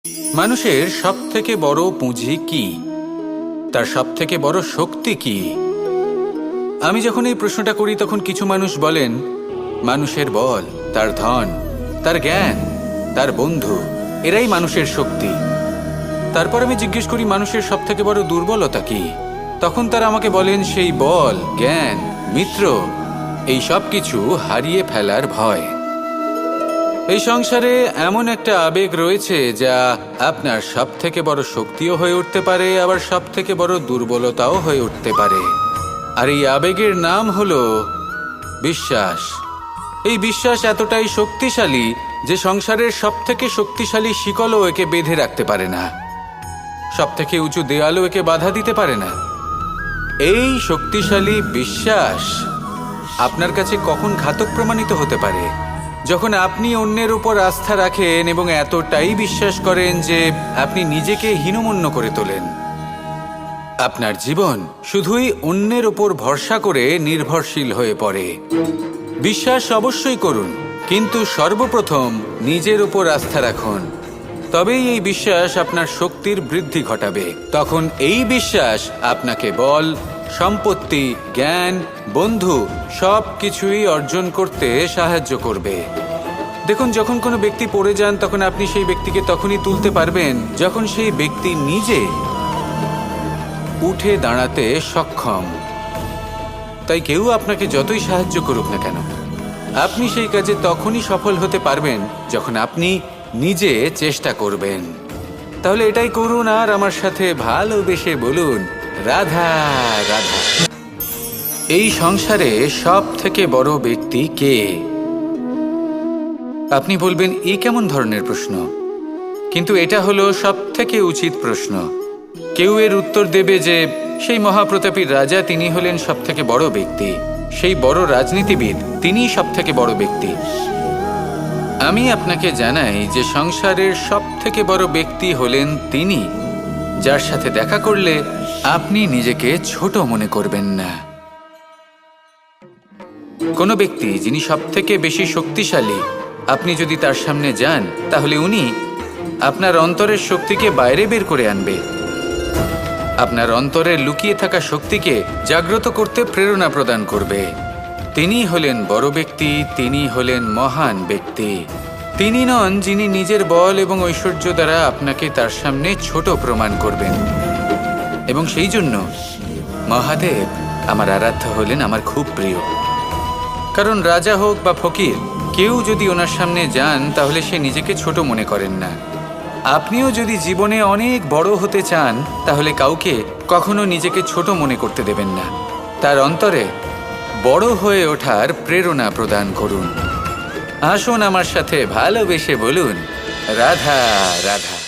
মানুষের সবথেকে বড় পুঁজি কি? তার সবথেকে বড় শক্তি কি? আমি যখন এই প্রশ্নটা করি তখন কিছু মানুষ বলেন মানুষের বল, তার ধন, তার জ্ঞান, তার বন্ধু, এরাই মানুষের শক্তি। তারপর আমি জিজ্ঞেস করি মানুষের সবথেকে বড় দুর্বলতা কি? তখন তারা আমাকে বলেন সেই বল, জ্ঞান, মিত্র, এই সব কিছু হারিয়ে ফেলার ভয়। এই সংসারে এমন একটা আবেগ রয়েছে যা আপনার সবথেকে বড় শক্তিও হয়ে উঠতে পারে, আবার সবথেকে বড় দুর্বলতাও হয়ে উঠতে পারে। আর এই আবেগের নাম হলো বিশ্বাস। এই বিশ্বাস এতটাই শক্তিশালী যে সংসারের সবথেকে শক্তিশালী শিকলও একে বেঁধে রাখতে পারে না, সবথেকে উঁচু দেয়ালও একে বাধা দিতে পারে না। এই শক্তিশালী বিশ্বাস আপনার কাছে কখন ঘাতক প্রমাণিত হতে পারে? যখন আপনি অন্যের উপর আস্থা রাখেন এবং এতটাই বিশ্বাস করেন যে আপনি নিজেকে হীনমন্য করে তোলেন। আপনার জীবন শুধুই অন্যের উপর ভরসা করে নির্ভরশীল হয়ে পড়ে। বিশ্বাস অবশ্যই করুন, কিন্তু সর্বপ্রথম নিজের উপর আস্থা রাখুন। তবেই এই বিশ্বাস আপনার শক্তির বৃদ্ধি ঘটাবে। তখন এই বিশ্বাস আপনাকে বল, সম্পত্তি, জ্ঞান, বন্ধু সব কিছুই অর্জন করতে সাহায্য করবে। দেখুন, যখন কোনো ব্যক্তি পড়ে যান তখন আপনি সেই ব্যক্তিকে তখনই তুলতে পারবেন যখন সেই ব্যক্তি নিজে উঠে দাঁড়াতে সক্ষম। তাই কেউ আপনাকে যতই সাহায্য করুক না কেন, আপনি সেই কাজে তখনই সফল হতে পারবেন যখন আপনি নিজে চেষ্টা করবেন। তাহলে এটাই করুন আর আমার সাথে ভালোবেসে বলুন, রাধা রাধা। এই সংসারে সব থেকে বড় ব্যক্তি কে? আপনি বলবেন এই কেমন ধরনের প্রশ্ন? কিন্তু এটা হলো সব থেকে উচিত প্রশ্ন। কেউ এর উত্তর দেবে যে সেই মহাপ্রতাপী রাজা, তিনি হলেন সব থেকে বড় ব্যক্তি, সেই বড় রাজনীতিবিদ, তিনিই সব থেকে বড় ব্যক্তি। আমি আপনাকে জানাই যে সংসারের সব থেকে বড় ব্যক্তি হলেন তিনি, যার সাথে দেখা করলে আপনি নিজেকে ছোট মনে করবেন না। কোনো ব্যক্তি যিনি সব থেকে বেশি শক্তিশালী, আপনি যদি তার সামনে যান তাহলে উনি আপনার অন্তরের শক্তিকে বাইরে বের করে আনবে, আপনার অন্তরে লুকিয়ে থাকা শক্তিকে জাগ্রত করতে প্রেরণা প্রদান করবে। তিনি হলেন বড় ব্যক্তি, তিনি হলেন মহান ব্যক্তি। তিনি নন যিনি নিজের বল এবং ঐশ্বর্য দ্বারা আপনাকে তার সামনে ছোট প্রমাণ করবেন। এবং সেই জন্য মহাদেব আমার আরাধ্য হলেন আমার খুব প্রিয়। কারণ রাজা হোক বা ফকির, কেউ যদি ওনার সামনে যান তাহলে সে নিজেকে ছোট মনে করেন না। আপনিও যদি জীবনে অনেক বড় হতে চান তাহলে কাউকে কখনো নিজেকে ছোট মনে করতে দেবেন না। তার অন্তরে বড় হয়ে ওঠার প্রেরণা প্রদান করুন। আসুন আমার সাথে ভালোবেসে বলুন, রাধা রাধা।